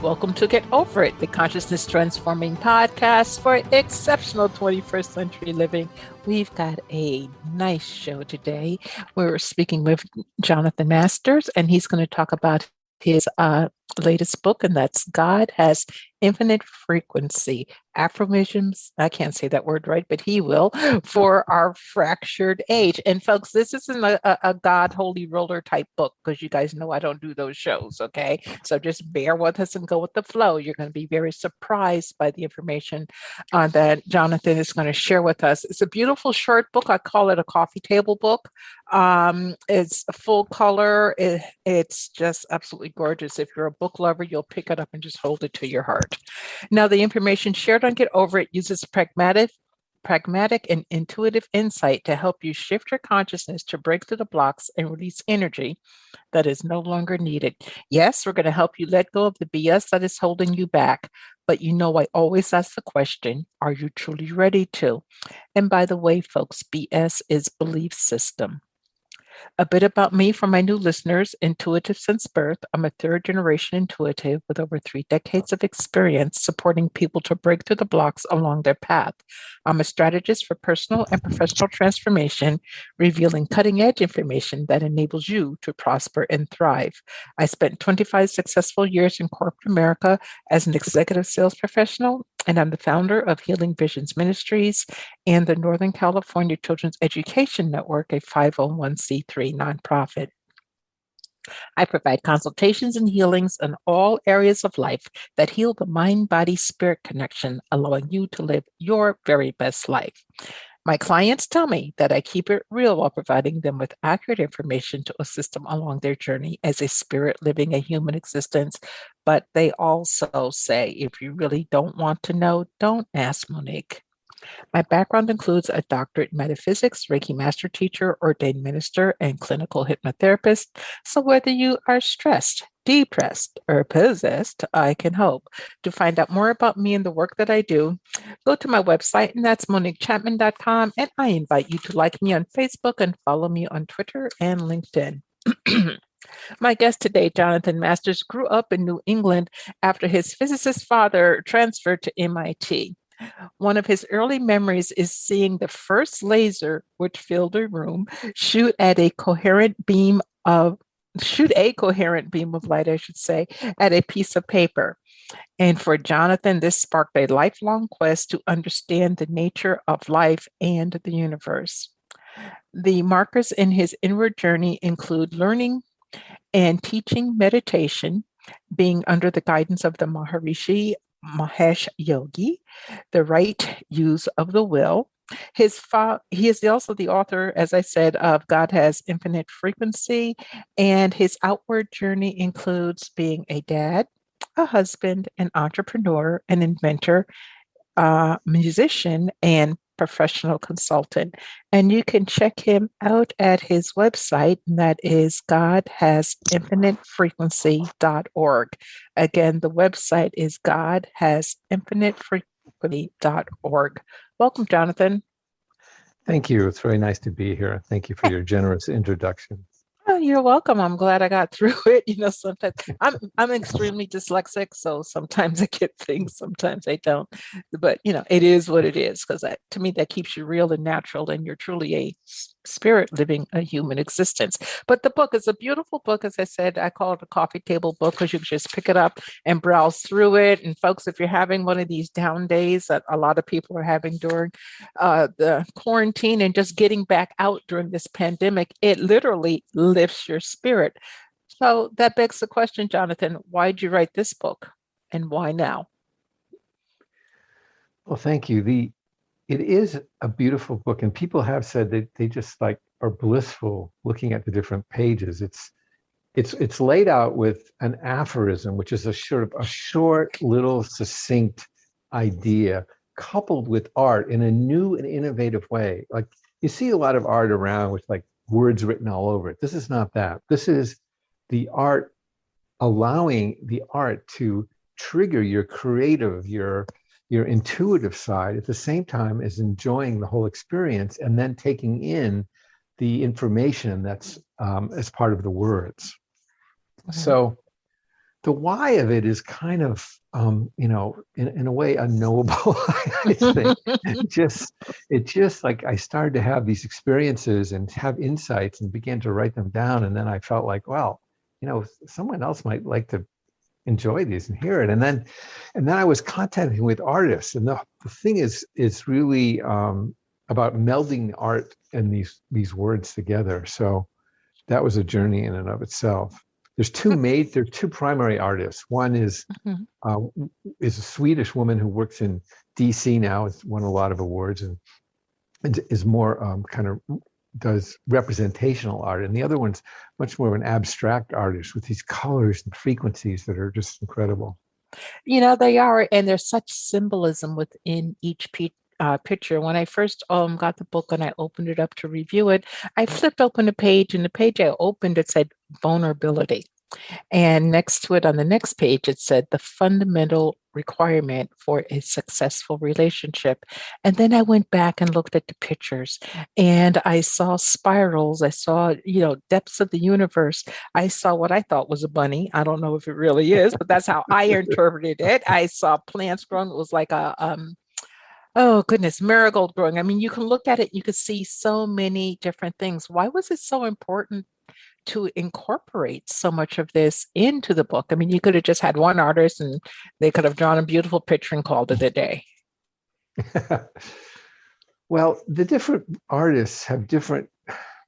Welcome to Get Over It, the consciousness transforming podcast for exceptional 21st century living. We've got a nice show today. We're speaking with Jonathan Masters, and he's going to talk about his latest book, and that's God Has Infinite Frequency, Aphorisms, I can't say that word right, but he will, for our fractured age. And folks, this isn't a God holy roller type book, because you guys know I don't do those shows, okay? So just bear with us and go with the flow. You're going to be very surprised by the information that Jonathan is going to share with us. It's a beautiful short book. I call it a coffee table book. It's full color. It's just absolutely gorgeous. If you're a book lover, you'll pick it up and just hold it to your heart. Now, the information shared on Get Over It uses pragmatic and intuitive insight to help you shift your consciousness to break through the blocks and release energy that is no longer needed. Yes, we're going to help you let go of the BS that is holding you back. But you know, I always ask the question, are you truly ready to? And by the way, folks, BS is belief system. A bit about me for my new listeners: intuitive since birth. I'm a third generation intuitive with over 3 decades of experience supporting people to break through the blocks along their path. I'm a strategist for personal and professional transformation, revealing cutting edge information that enables you to prosper and thrive. I spent 25 successful years in corporate America as an executive sales professional, and I'm the founder of Healing Visions Ministries and the Northern California Children's Education Network, a 501c3 nonprofit. I provide consultations and healings in all areas of life that heal the mind-body-spirit connection, allowing you to live your very best life. My clients tell me that I keep it real while providing them with accurate information to assist them along their journey as a spirit living a human existence. But they also say, if you really don't want to know, don't ask, Monique. My background includes a doctorate in metaphysics, Reiki master teacher, ordained minister, and clinical hypnotherapist. So whether you are stressed, depressed, or possessed, I can help. To find out more about me and the work that I do, go to my website, and that's MoniqueChapman.com. And I invite you to like me on Facebook and follow me on Twitter and LinkedIn. My guest today, Jonathan Masters, grew up in New England after his physicist father transferred to MIT. One of his early memories is seeing the first laser, which filled a room, shoot a coherent beam of light, I should say, at a piece of paper. And for Jonathan, this sparked a lifelong quest to understand the nature of life and the universe. The markers in his inward journey include learning and teaching meditation, being under the guidance of the Maharishi Mahesh Yogi, the right use of the will. He is also the author, as I said, of God Has Infinite Frequency, and his outward journey includes being a dad, a husband, an entrepreneur, an inventor, musician, and professional consultant. And you can check him out at his website, and that is godhasinfinitefrequency.org. Again, the website is godhasinfinitefrequency.org. Welcome, Jonathan. Thank you. It's very nice to be here. Thank you for your generous introduction. Oh, you're welcome. I'm glad I got through it. You know, sometimes I'm extremely dyslexic, so sometimes I get things, sometimes I don't. But you know, it is what it is, because to me that keeps you real and natural, and you're truly a spirit living a human existence. But the book is a beautiful book. As I said, I call it a coffee table book because you can just pick it up and browse through it. And folks, if you're having one of these down days that a lot of people are having during the quarantine and just getting back out during this pandemic, it literally lifts your spirit. So that begs the question, Jonathan, why did you write this book and why now? Well, thank you. It is a beautiful book, and people have said that they just like are blissful looking at the different pages. It's laid out with an aphorism, which is a short, little, succinct idea, coupled with art in a new and innovative way. Like you see a lot of art around with like words written all over it. This is not that. This is the art, allowing the art to trigger your creative, your intuitive side at the same time as enjoying the whole experience and then taking in the information that's as part of the words. Mm-hmm. So the why of it is kind of, in a way unknowable. I think it just like I started to have these experiences and have insights and began to write them down. And then I felt like, well, someone else might like to enjoy these and hear it. And then I was contacting with artists. And the thing is really about melding art and these words together. So that was a journey in and of itself. There's two primary artists. One is a Swedish woman who works in DC now. Has won a lot of awards and is more kind of does representational art. And the other one's much more of an abstract artist with these colors and frequencies that are just incredible. They are, and there's such symbolism within each picture. When I first got the book and I opened it up to review it, I flipped open a page, and the page I opened, it said vulnerability. And next to it on the next page, it said the fundamental requirement for a successful relationship. And then I went back and looked at the pictures, and I saw spirals. I saw, depths of the universe. I saw what I thought was a bunny. I don't know if it really is, but that's how I interpreted it. I saw plants growing. It was like oh goodness, marigold growing. I mean, you can look at it, you could see so many different things. Why was it so important to incorporate so much of this into the book? I mean, you could have just had one artist and they could have drawn a beautiful picture and called it a day. Well, the different artists have different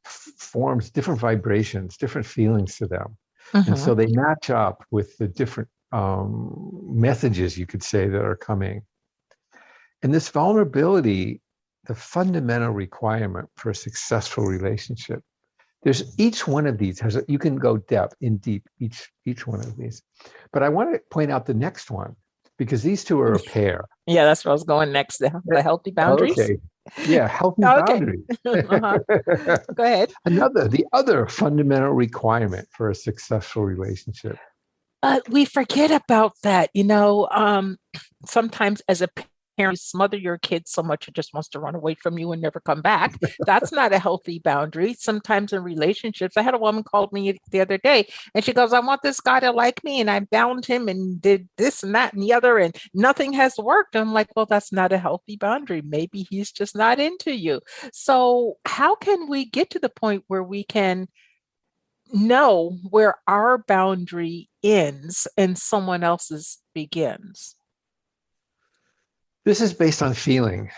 forms, different vibrations, different feelings to them. And so they match up with the different messages, you could say, that are coming. And this vulnerability, the fundamental requirement for a successful relationship, there's each one of these you can go deep, each one of these. But I want to point out the next one, because these two are a pair. Yeah, that's where I was going next. The healthy boundaries. Okay. Yeah, healthy boundaries. Go ahead. The other fundamental requirement for a successful relationship. We forget about that. Sometimes as a parent, you smother your kid so much it just wants to run away from you and never come back. That's not a healthy boundary. Sometimes in relationships, I had a woman called me the other day and she goes, I want this guy to like me, and I bound him and did this and that and the other, and nothing has worked. I'm like, well, that's not a healthy boundary. Maybe he's just not into you. So how can we get to the point where we can know where our boundary ends and someone else's begins? This is based on feeling.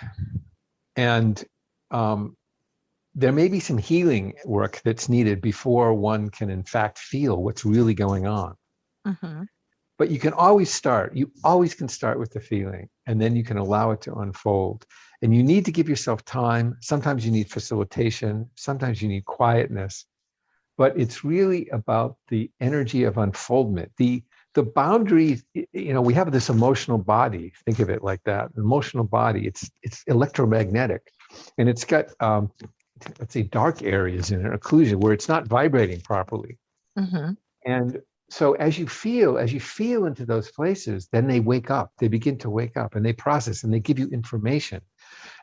And there may be some healing work that's needed before one can, in fact, feel what's really going on. But you can always start. You always can start with the feeling, and then you can allow it to unfold. And you need to give yourself time. Sometimes you need facilitation. Sometimes you need quietness. But it's really about the energy of unfoldment. The boundaries, we have this emotional body. Think of it like that. An emotional body, it's electromagnetic. And it's got, let's say, dark areas in it, occlusion, where it's not vibrating properly. And so as you feel into those places, then they wake up. They begin to wake up, and they process, and they give you information.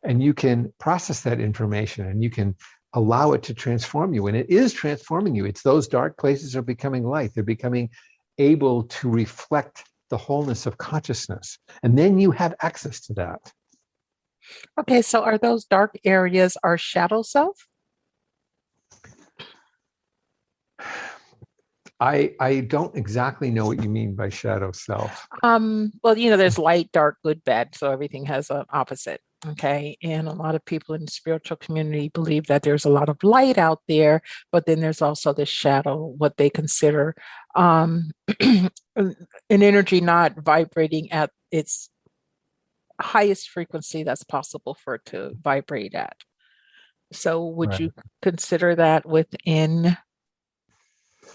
And you can process that information, and you can allow it to transform you. And it is transforming you. It's those dark places are becoming light. They're becoming able to reflect the wholeness of consciousness. And then you have access to that. Okay, so are those dark areas our shadow self? I don't exactly know what you mean by shadow self. Well, there's light, dark, good, bad. So everything has an opposite. Okay. And a lot of people in the spiritual community believe that there's a lot of light out there, but then there's also the shadow, what they consider an energy not vibrating at its highest frequency that's possible for it to vibrate at. So would you consider that within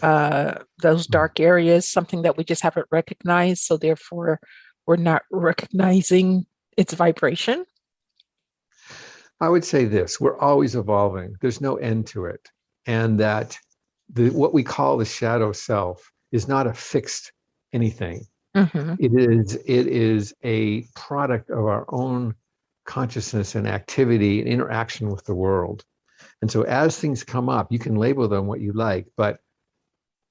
those dark areas something that we just haven't recognized, so therefore we're not recognizing its vibration? I would say this: we're always evolving. There's no end to it. And that what we call the shadow self is not a fixed anything. It is a product of our own consciousness and activity and interaction with the world. And so as things come up, you can label them what you like, but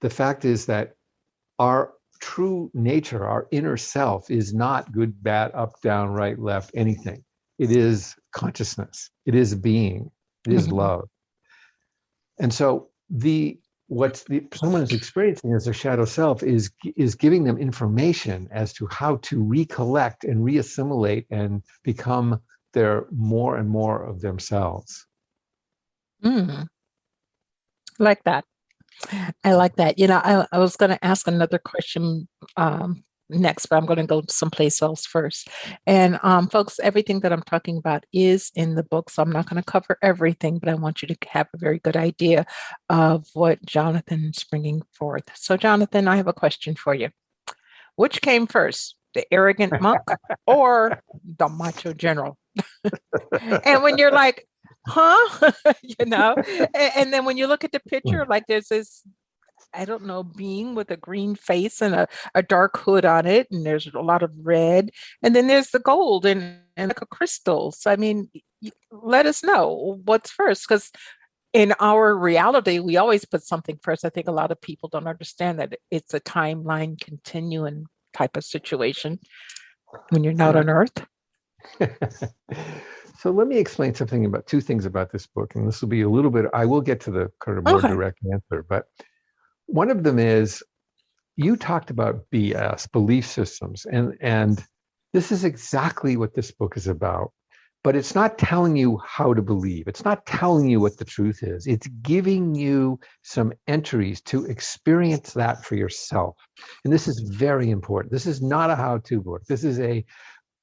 the fact is that our true nature, our inner self, is not good, bad, up, down, right, left, anything. It is consciousness. It is being. It is love. And so someone is experiencing as their shadow self is giving them information as to how to recollect and reassimilate and become their more and more of themselves. Like that. I like that. I was going to ask another question next, but I'm going to go someplace else first. And folks, everything that I'm talking about is in the book, so I'm not going to cover everything, but I want you to have a very good idea of what Jonathan's bringing forth. So, Jonathan, I have a question for you. Which came first, the arrogant monk or the macho general? And when you're like, huh? And then when you look at the picture, like there's this, I don't know, being with a green face and a dark hood on it, and there's a lot of red, and then there's the gold and like a crystal. So I mean, let us know what's first, because in our reality, we always put something first. I think a lot of people don't understand that it's a timeline continuum type of situation when you're not on Earth. So let me explain two things about this book, and this will be a little bit, I will get to the kind of more direct answer, but one of them is, you talked about BS, belief systems, and this is exactly what this book is about, but it's not telling you how to believe. It's not telling you what the truth is. It's giving you some entries to experience that for yourself. And this is very important. This is not a how-to book. This is a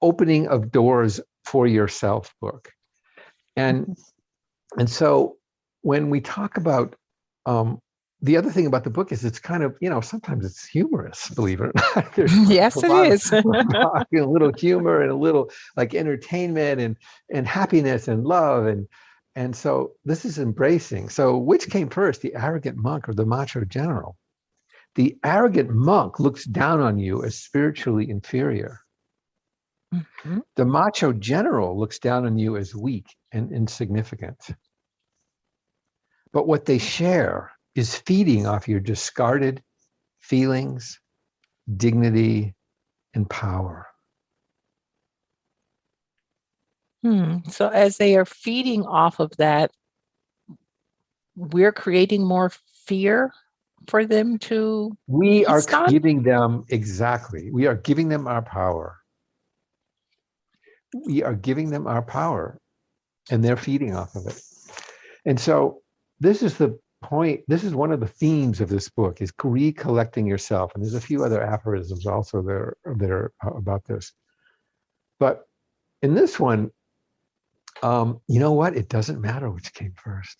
opening of doors for yourself book. And so when we talk about, the other thing about the book is it's kind of, sometimes it's humorous, believe it or not. Yes, it is. A little humor and a little like entertainment and happiness and love. And so this is embracing. So which came first, the arrogant monk or the macho general? The arrogant monk looks down on you as spiritually inferior. The macho general looks down on you as weak and insignificant. But what they share is feeding off your discarded feelings, dignity, and power. So as they are feeding off of that, we're creating more fear for them to We are giving them, exactly. We are giving them our power. We are giving them our power, and they're feeding off of it. And so this is the point. This is one of the themes of this book, is recollecting yourself. And there's a few other aphorisms also that are about this. But in this one, you know what? It doesn't matter which came first.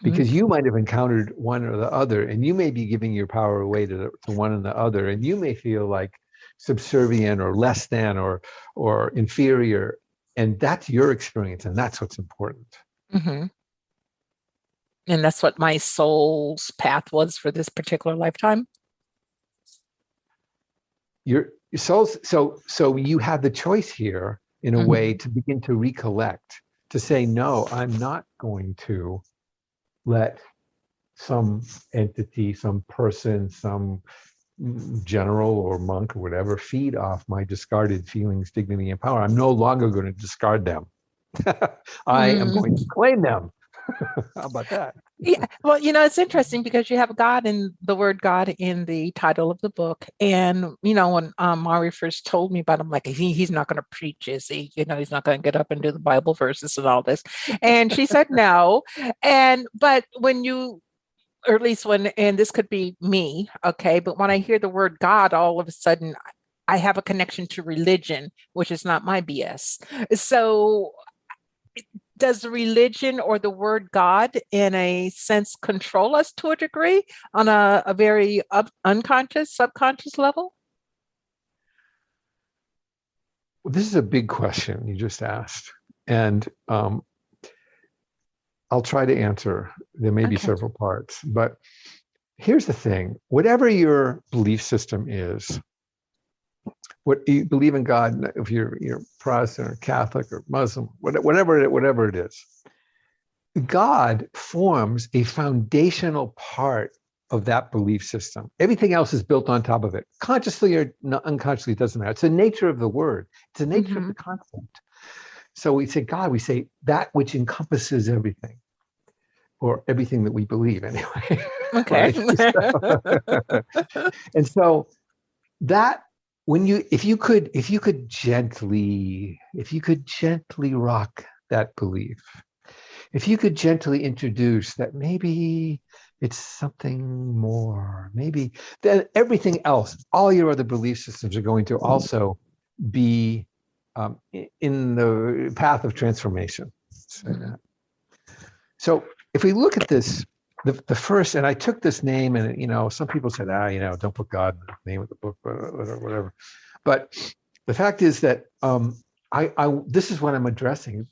Because you might have encountered one or the other, and you may be giving your power away to one and the other, and you may feel like subservient or less than or inferior, and that's your experience, and that's what's important. And that's what my soul's path was for this particular lifetime. Your soul's so you have the choice here in a way to begin to recollect, to say, no, I'm not going to let some entity, some person, some general or monk or whatever feed off my discarded feelings, dignity, and power. I'm no longer going to discard them. I am going to claim them. How about that? Yeah. Well, it's interesting because you have God and the word God in the title of the book. And, when Mari first told me about him, like, he's not going to preach, is he? He's not going to get up and do the Bible verses and all this. And she said, no. But when you, or at least and this could be me, okay, but when I hear the word God, all of a sudden I have a connection to religion, which is not my BS. So does religion or the word God, in a sense, control us to a degree on a very unconscious, subconscious level? Well, this is a big question you just asked. And I'll try to answer. There may be several parts, but here's the thing. Whatever your belief system is, what you believe in God, if you're Protestant or Catholic or Muslim, whatever it is, God forms a foundational part of that belief system. Everything else is built on top of it. Consciously or unconsciously, it doesn't matter. It's the nature of the word. It's the nature of the concept. So we say God, we say that which encompasses everything, or everything that we believe anyway. Okay. And so that if you could gently rock that belief, if you could gently introduce that maybe it's something more, maybe then everything else, all your other belief systems are going to also be in the path of transformation. Say that. So if we look at this, the first, and I took this name, and some people said, don't put God in the name of the book, whatever. But the fact is that this is what I'm addressing.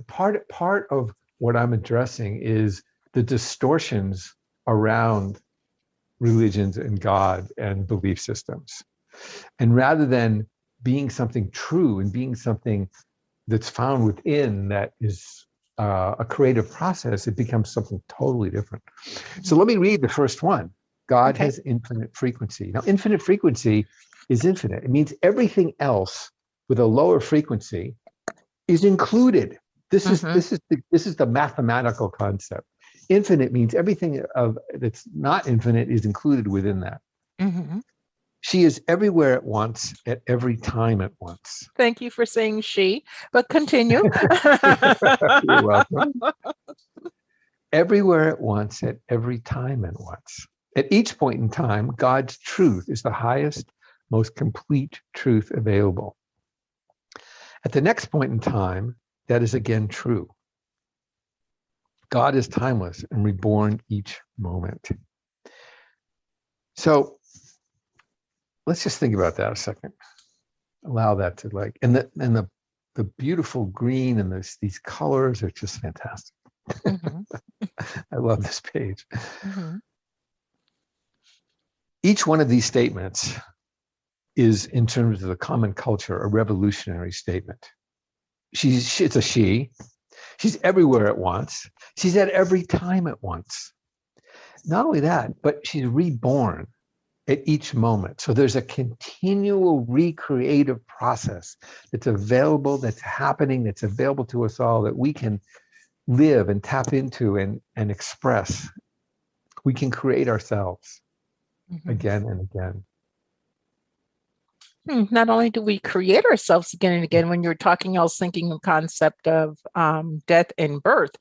Part of what I'm addressing is the distortions around religions and God and belief systems. And rather than being something true and being something that's found within that is a creative process, it becomes something totally different. So let me read the first one. God has infinite frequency. Now, infinite frequency is infinite. It means everything else with a lower frequency is included. This is the mathematical concept. Infinite means everything that's not infinite is included within that. She is everywhere at once, at every time at once. Thank you for saying she, but continue. You're welcome. Everywhere at once, at every time at once. At each point in time, God's truth is the highest, most complete truth available. At the next point in time, that is again true. God is timeless and reborn each moment. So let's just think about that a second. Allow that to and the beautiful green and these colors are just fantastic. I love this page. Each one of these statements is, in terms of the common culture, a revolutionary statement. It's a she. She's everywhere at once. She's at every time at once. Not only that, but she's reborn at each moment. So there's a continual recreative process that's available, that's happening, that's available to us all, that we can live and tap into and express. We can create ourselves again and again. Not only do we create ourselves again and again, when you're talking, I was thinking the concept of death and birth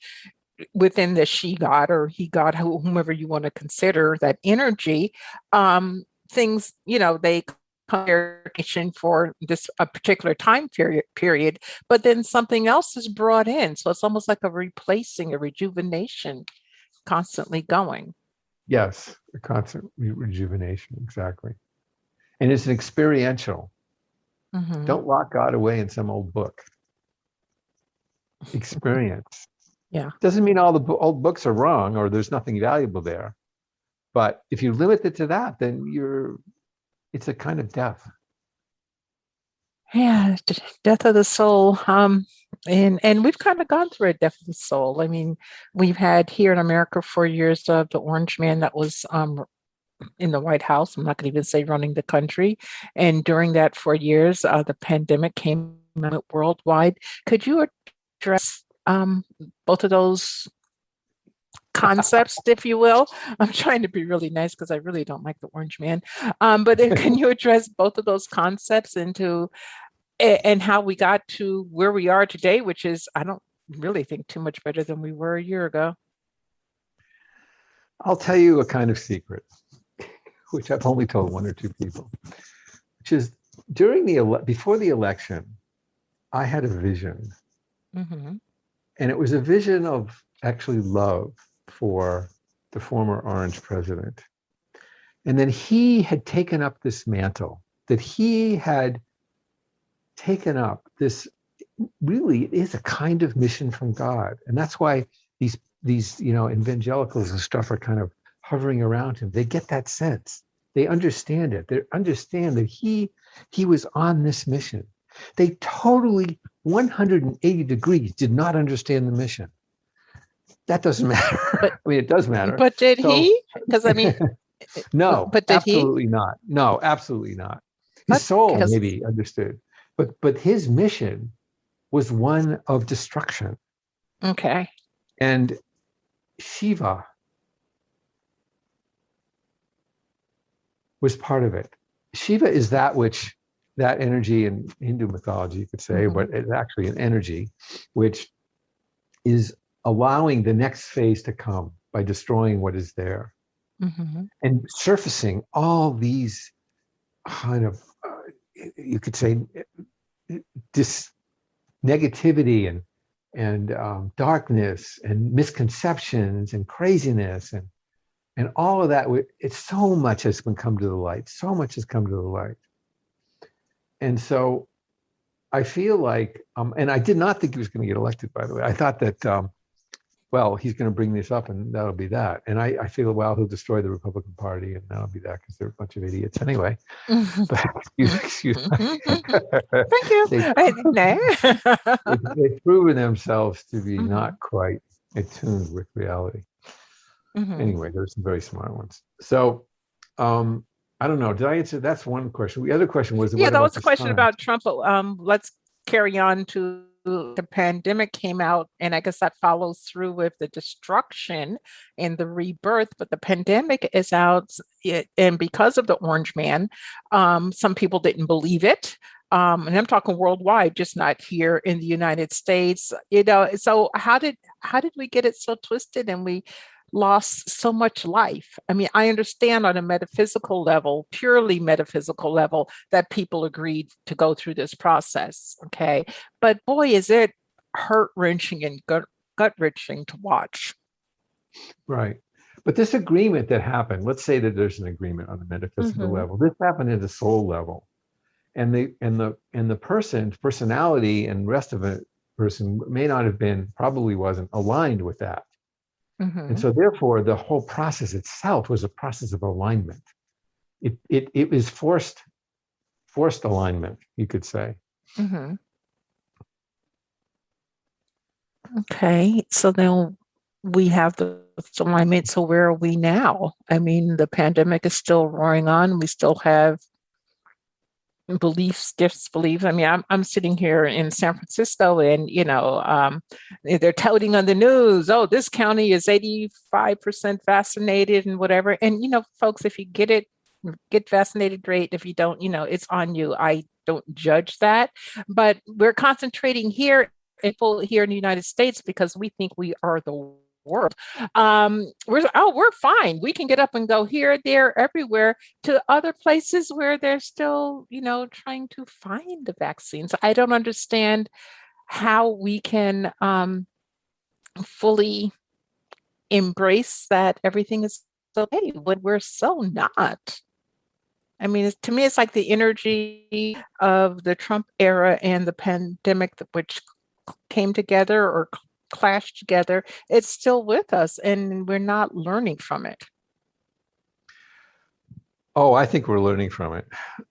within the she God or he God, whomever you want to consider that energy. Things, they come for this a particular time period, but then something else is brought in. So it's almost like a replacing, a rejuvenation, constantly going. Yes, a constant rejuvenation, exactly. And it's an experiential. Don't lock God away in some old book. Experience. Yeah. Doesn't mean all the old books are wrong or there's nothing valuable there. But if you limit it to that, then it's a kind of death. Yeah, death of the soul. And we've kind of gone through a death of the soul. I mean, we've had here in America for years the Orange Man that was in the White House. I'm not going to even say running the country. And during that 4 years, the pandemic came out worldwide. Could you address both of those concepts, if you will? I'm trying to be really nice because I really don't like the Orange Man. But can you address both of those concepts and how we got to where we are today, which is, I don't really think too much better than we were a year ago? I'll tell you a kind of secret, which I've only told one or two people, which is before the election, I had a vision. And it was a vision of actually love for the former Orange president. And then he had taken up this mantle, that he had taken up this, really it is a kind of mission from God. And that's why these evangelicals and stuff are kind of hovering around him. They get that sense. They understand it. They understand that he was on this mission. They totally 180 degrees did not understand the mission. That doesn't matter. It does matter. But did he? Because No, But did he? absolutely not. No, absolutely not. His Okay, soul 'cause- maybe understood, but his mission was one of destruction. okay. And Shiva was part of it. Shiva is that energy in Hindu mythology, you could say, Mhm. but it's actually an energy which is allowing the next phase to come by destroying what is there Mhm. and surfacing all these kind of, you could say, dis negativity and darkness and misconceptions and craziness and all of that. It's so much has been come to the light. So much has come to the light. And so I feel like, and I did not think he was going to get elected, by the way. I thought that, well, he's going to bring this up and that'll be that. And I feel, well, he'll destroy the Republican Party and that'll be that because they're a bunch of idiots anyway. But excuse me. Thank you. they, No. they've proven themselves to be Mhm. not quite attuned with reality. Mhm. Anyway, there's some very smart ones. So, I don't know. Did I answer? That's one question. The other question was, Yeah, what that about was a the question sun? about Trump. But, let's carry on to the pandemic came out, and I guess that follows through with the destruction and the rebirth. But the pandemic is out, and because of the Orange Man, some people didn't believe it. And I'm talking worldwide, just not here in the United States. So how did we get it so twisted and we lost so much life? I mean, I understand on a metaphysical level, purely metaphysical level, that people agreed to go through this process. Okay. But boy, is it heart wrenching and gut wrenching to watch. Right. But this agreement that happened, let's say that there's an agreement on the metaphysical Hmm. level. This happened at the soul level. And the person's personality and rest of a person may not have been, probably wasn't aligned with that. And Hmm. so therefore the whole process itself was a process of alignment. It was forced alignment, you could say. Hmm. Okay. So then we have the alignment. So where are we now? I mean, the pandemic is still roaring on. We still have beliefs, disbeliefs. I mean, I'm sitting here in San Francisco, and they're touting on the news, oh, this county is 85% vaccinated and whatever. And folks, if you get vaccinated, great. If you don't, it's on you. I don't judge that, but we're concentrating here, people here in the United States, because we think we are the world. We're fine. We can get up and go here, there, everywhere, to other places where they're still, trying to find the vaccines. I don't understand how we can fully embrace that everything is okay when we're so not. I mean, to me, it's like the energy of the Trump era and the pandemic, which came together or clashed together. It's still with us, and we're not learning from it. Oh, I think we're learning from it.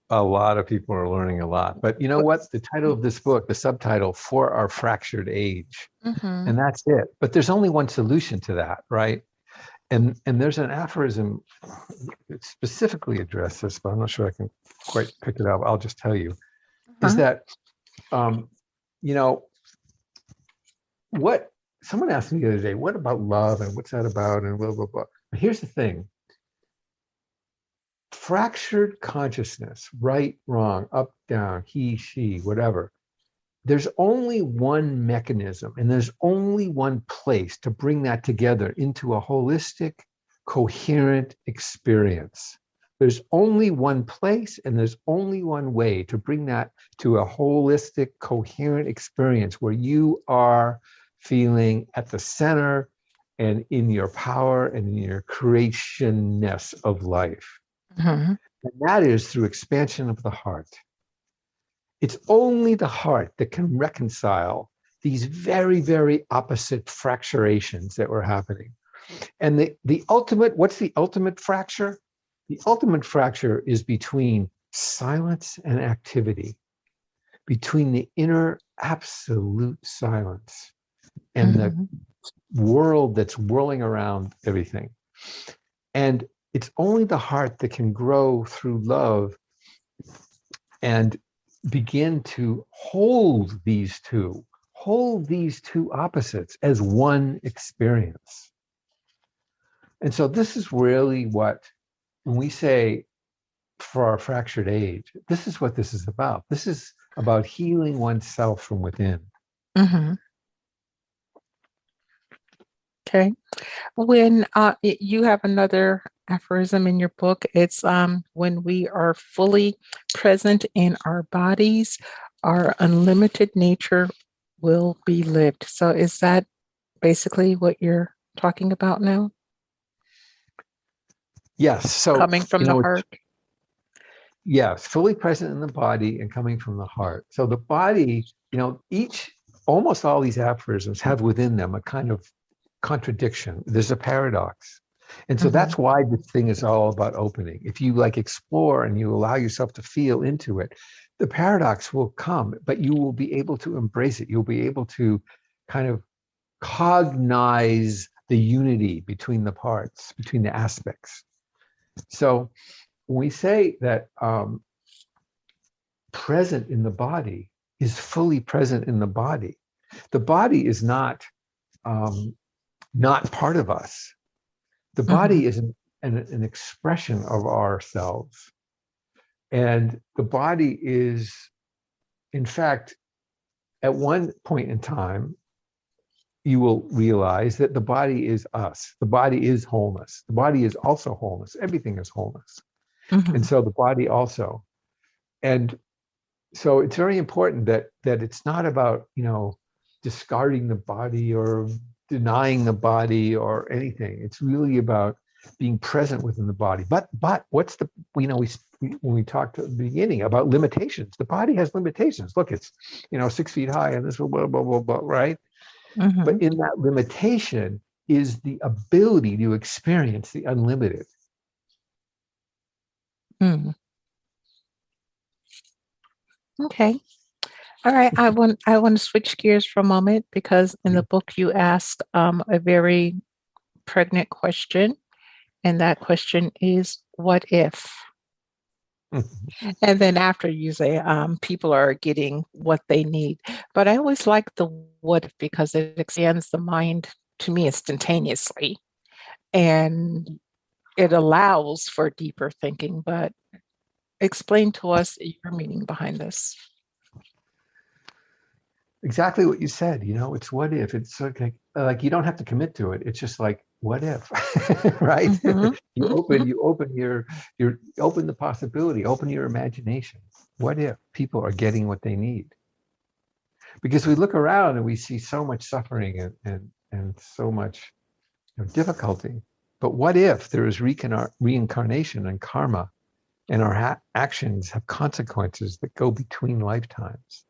A lot of people are learning a lot. But you know what? The title of this book, the subtitle, For Our Fractured Age. Mm-hmm. And that's it. But there's only one solution to that, right? And there's an aphorism that specifically addresses this, but I'm not sure I can quite pick it up. I'll just tell you, is Uh-huh. that, um, you know, what someone asked me the other day, what about love and what's that about and blah, blah, blah. But here's the thing. Fractured consciousness, right, wrong, up, down, he, she, whatever. There's only one mechanism and there's only one place to bring that together into a holistic, coherent experience. There's only one place and there's only one way to bring that to a holistic, coherent experience where you are feeling at the center and in your power and in your creationness of life. Mm-hmm. And that is through expansion of the heart. It's only the heart that can reconcile these very, very opposite fracturations that were happening. And the ultimate, what's the ultimate fracture? The ultimate fracture is between silence and activity, between the inner absolute silence and the Mm-hmm. world that's whirling around everything. And it's only the heart that can grow through love and begin to hold these two opposites as one experience. And so this is really what, when we say for our fractured age, this is what this is about. This is about healing oneself from within. Mm-hmm. Okay. When you have another aphorism in your book, it's when we are fully present in our bodies, our unlimited nature will be lived. So is that basically what you're talking about now? Yes. So, coming from the heart? Yes, fully present in the body and coming from the heart. So the body, almost all these aphorisms have within them a kind of contradiction. There's a paradox. And so that's why this thing is all about opening. If you explore and you allow yourself to feel into it, the paradox will come, but you will be able to embrace it. You'll be able to kind of cognize the unity between the parts, between the aspects. So when we say that present in the body is fully present in the body is not part of us. The body is an expression of ourselves. And the body is, in fact, at one point in time, you will realize that the body is us. The body is wholeness. The body is also wholeness. Everything is wholeness. And so the body also. And so it's very important that it's not about, discarding the body or denying the body or anything. It's really about being present within the body. But what's the, when we talked at the beginning about limitations, the body has limitations. Look, it's, 6 feet high and this, blah, blah, blah, blah, right? But in that limitation is the ability to experience the unlimited. Okay. All right. I want to switch gears for a moment because in the book you ask a very pregnant question, and that question is, what if? And then after you say people are getting what they need. But I always like the what if because it expands the mind to me instantaneously. And it allows for deeper thinking. But explain to us your meaning behind this. Exactly what you said. It's what if. It's like you don't have to commit to it. It's just like, what if, right? You open the possibility, open your imagination. What if people are getting what they need? Because we look around and we see so much suffering and so much difficulty. But what if there is reincarnation and karma, and our actions have consequences that go between lifetimes?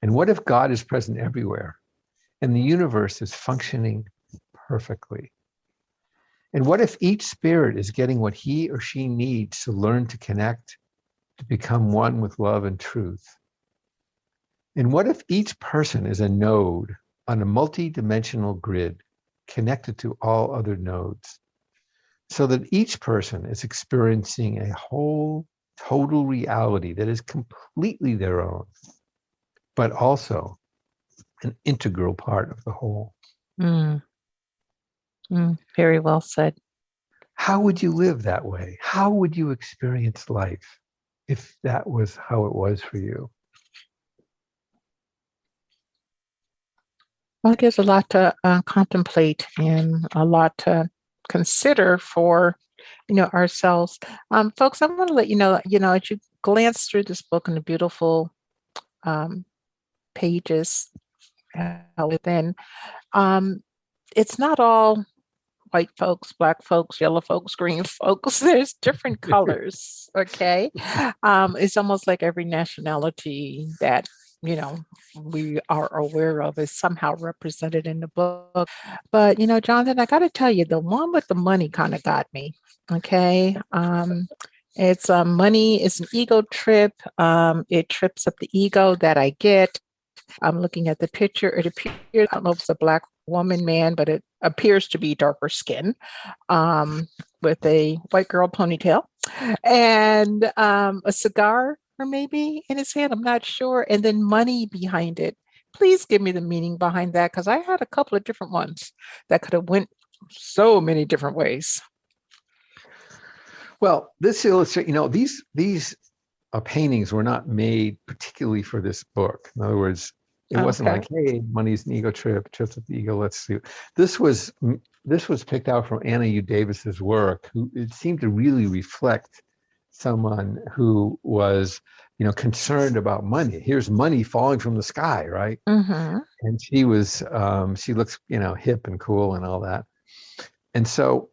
And what if God is present everywhere and the universe is functioning perfectly? And what if each spirit is getting what he or she needs to learn to connect, to become one with love and truth? And what if each person is a node on a multi-dimensional grid connected to all other nodes, so that each person is experiencing a whole, total reality that is completely their own, but also an integral part of the whole? Very well said. How would you live that way? How would you experience life if that was how it was for you? Well, it gives a lot to contemplate and a lot to consider for, ourselves. Folks, I want to let you know, as you glance through this book and the beautiful pages within, it's not all white folks, black folks, yellow folks, green folks. There's different colors, okay? It's almost like every nationality that we are aware of is somehow represented in the book. But, Jonathan, I got to tell you, the one with the money kind of got me. Okay. It's money is an ego trip. It trips up the ego that I get. I'm looking at the picture. It appears, I don't know if it's a black woman, man, but it appears to be darker skin with a white girl ponytail and a cigar or maybe in his hand. I'm not sure. And then money behind it. Please give me the meaning behind that because I had a couple of different ones that could have went so many different ways. Well, this illustrates, these paintings were not made particularly for this book. In other words, it wasn't like, hey, money's an ego trip, trips with the ego, let's see. This was picked out from Anna U. Davis's work, who it seemed to really reflect someone who was, concerned about money. Here's money falling from the sky, right? Mm-hmm. And she was, she looks, hip and cool and all that. And so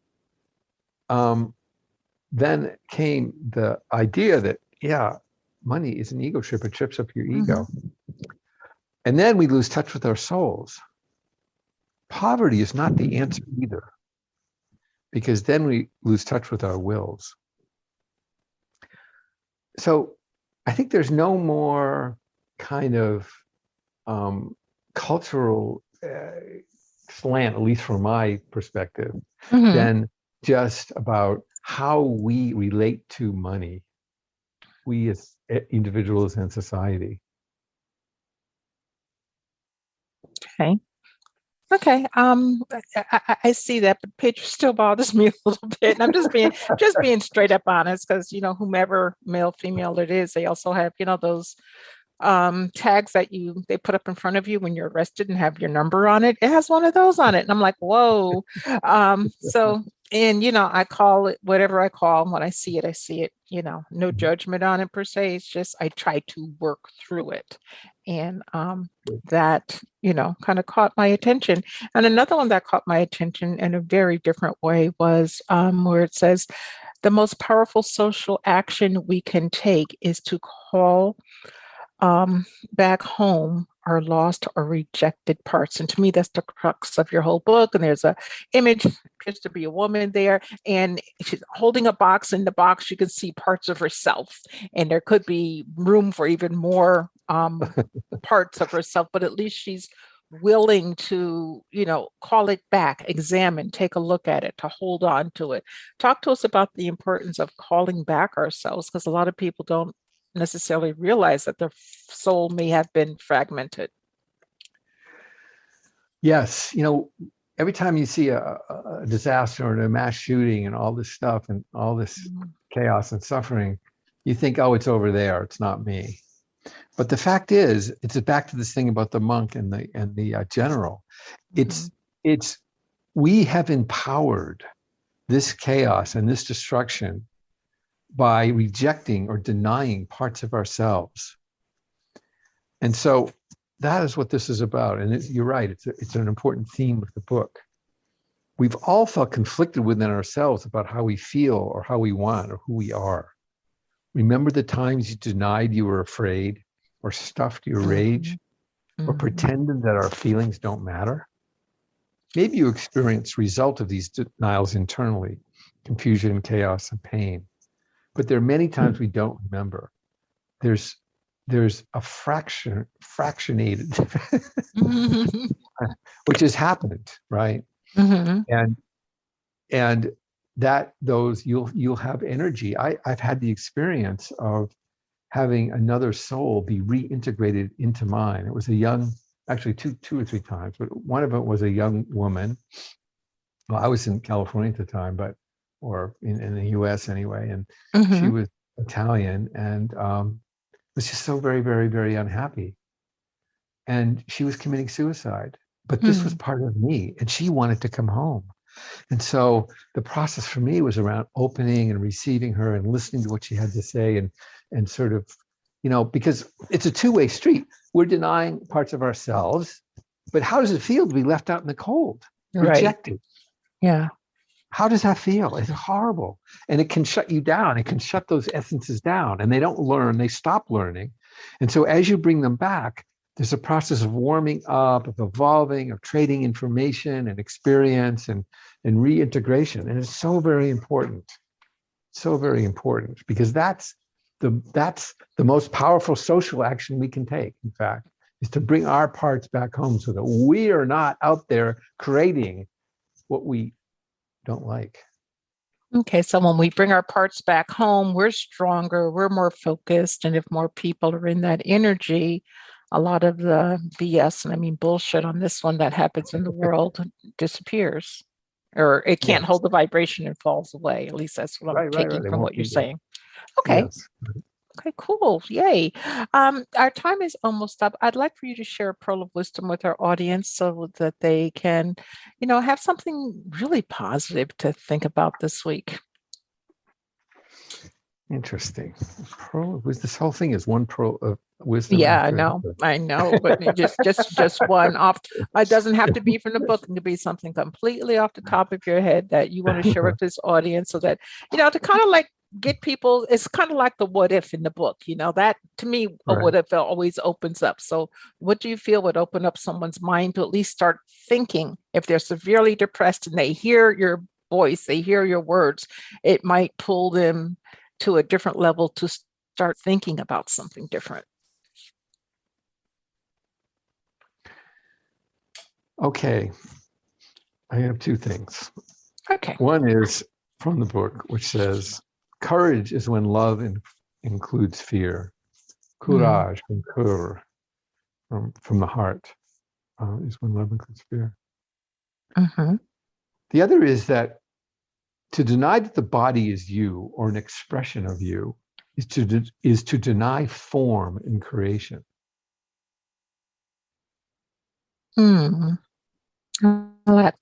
then came the idea that, money is an ego trip. It trips up your ego. Mm-hmm. And then we lose touch with our souls. Poverty is not the answer either, because then we lose touch with our wills. So I think there's no more kind of cultural slant, at least from my perspective, mm-hmm. than just about how we relate to money, we as individuals and society. Okay. I see that, but picture still bothers me a little bit. And I'm just being straight up honest, because whomever male, female it is, they also have those tags that they put up in front of you when you're arrested and have your number on it. It has one of those on it, and I'm like, whoa. So. And, I call it whatever I call. When I see it, no judgment on it per se. It's just, I try to work through it. And that, kind of caught my attention. And another one that caught my attention in a very different way was where it says, the most powerful social action we can take is to call back home our lost or rejected parts. And to me, that's the crux of your whole book. And there's a image, appears to be a woman there, and she's holding a box. In the box, you can see parts of herself. And there could be room for even more parts of herself, but at least she's willing to, call it back, examine, take a look at it, to hold on to it. Talk to us about the importance of calling back ourselves, because a lot of people don't necessarily realize that their soul may have been fragmented. Yes. Every time you see a disaster or a mass shooting and all this stuff and all this chaos and suffering, you think, oh, it's over there. It's not me. But the fact is, it's back to this thing about the monk and the general. It's we have empowered this chaos and this destruction by rejecting or denying parts of ourselves. And so that is what this is about. And you're right, it's an important theme of the book. We've all felt conflicted within ourselves about how we feel or how we want or who we are. Remember the times you denied you were afraid, or stuffed your rage, or pretended that our feelings don't matter? Maybe you experienced result of these denials internally, confusion, chaos, and pain. But there are many times we don't remember. There's a fractionated, which has happened, right? Mm-hmm. And that those you'll have energy. I've had the experience of having another soul be reintegrated into mine. It was a young, actually two or three times, but one of it was a young woman. Well, I was in California at the time, or in the US anyway. And she was Italian and was just so very, very, very unhappy. And she was committing suicide, but this was part of me, and she wanted to come home. And so the process for me was around opening and receiving her and listening to what she had to say and sort of, because it's a two-way street. We're denying parts of ourselves, but how does it feel to be left out in the cold, rejected? Yeah. How does that feel? It's horrible. And it can shut you down. It can shut those essences down, and they don't learn, they stop learning. And so as you bring them back, there's a process of warming up, of evolving, of trading information and experience and reintegration. And it's so very important. So very important, because that's the most powerful social action we can take, in fact, is to bring our parts back home so that we are not out there creating what we don't like. Okay, so when we bring our parts back home, we're stronger, we're more focused, and if more people are in that energy, a lot of the BS, and I mean bullshit on this one that happens in the world disappears, or it can't Yes. hold the vibration and falls away. At least that's what I'm taking It from won't what you're be there. saying. Okay. Yes. Okay, cool. Yay. Our time is almost up. I'd like for you to share a pearl of wisdom with our audience so that they can, have something really positive to think about this week. Interesting. Pearl was this whole thing is one pearl of wisdom. Yeah, after I know, but just one off. It doesn't have to be from the book. It could be something completely off the top of your head that you want to share with this audience so that, to kind of like get people, it's kind of like the what if in the book, that to me, a Right. what if always opens up. So what do you feel would open up someone's mind to at least start thinking if they're severely depressed and they hear your voice, they hear your words, it might pull them to a different level to start thinking about something different. Okay. I have two things. Okay. One is from the book, which says, courage is when love includes fear. Courage, from cœur, from the heart, is when love includes fear. Mm-hmm. The other is that to deny that the body is you or an expression of you is to deny form in creation. Mm. I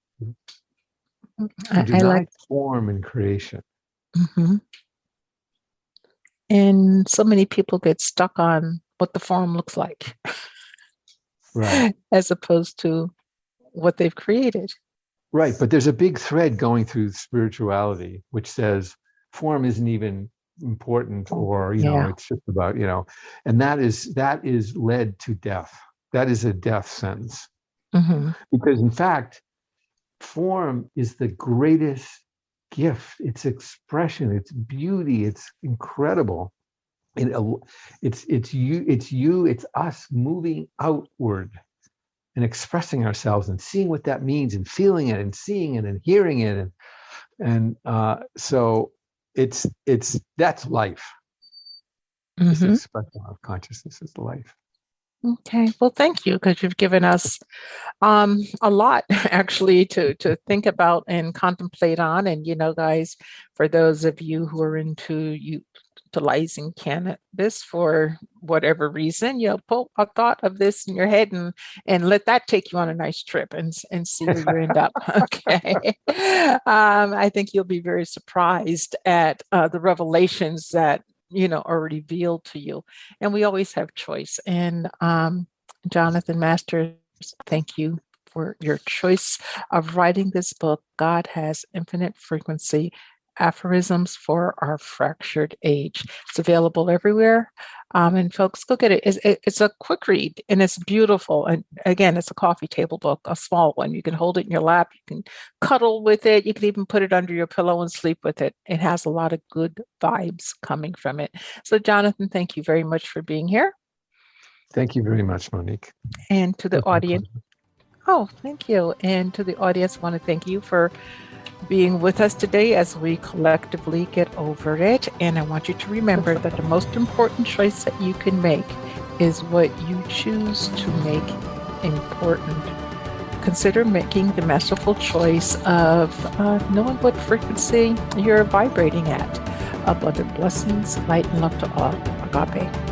Deny like. form in creation. Mm-hmm. And so many people get stuck on what the form looks like, Right. as opposed to what they've created. Right. But there's a big thread going through spirituality, which says form isn't even important, or, it's just about, and that is led to death. That is a death sentence. Mm-hmm. Because in fact, form is the greatest gift. It's expression, it's beauty, it's incredible. It's us moving outward and expressing ourselves and seeing what that means and feeling it and seeing it and hearing it. And so that's life. This Mm-hmm. expression of consciousness is life. Okay. Well, thank you, because you've given us a lot actually to think about and contemplate on. And, guys, for those of you who are utilizing cannabis for whatever reason, put a thought of this in your head and let that take you on a nice trip and see where you end up. Okay. I think you'll be very surprised at the revelations that are revealed to you. And we always have choice. And Jonathan Masters, thank you for your choice of writing this book, God Has Infinite Frequency, Aphorisms for Our Fractured Age. It's available everywhere. And folks, go get it. It's a quick read and it's beautiful. And again, it's a coffee table book, a small one. You can hold it in your lap. You can cuddle with it. You can even put it under your pillow and sleep with it. It has a lot of good vibes coming from it. So Jonathan, thank you very much for being here. Thank you very much, Monique. And to the audience. Oh, thank you. And to the audience, I want to thank you for being with us today as we collectively get over it. And I want you to remember that the most important choice that you can make is what you choose to make important. Consider making the masterful choice of knowing what frequency you're vibrating at. Abundant blessings, light and love to all. Agape.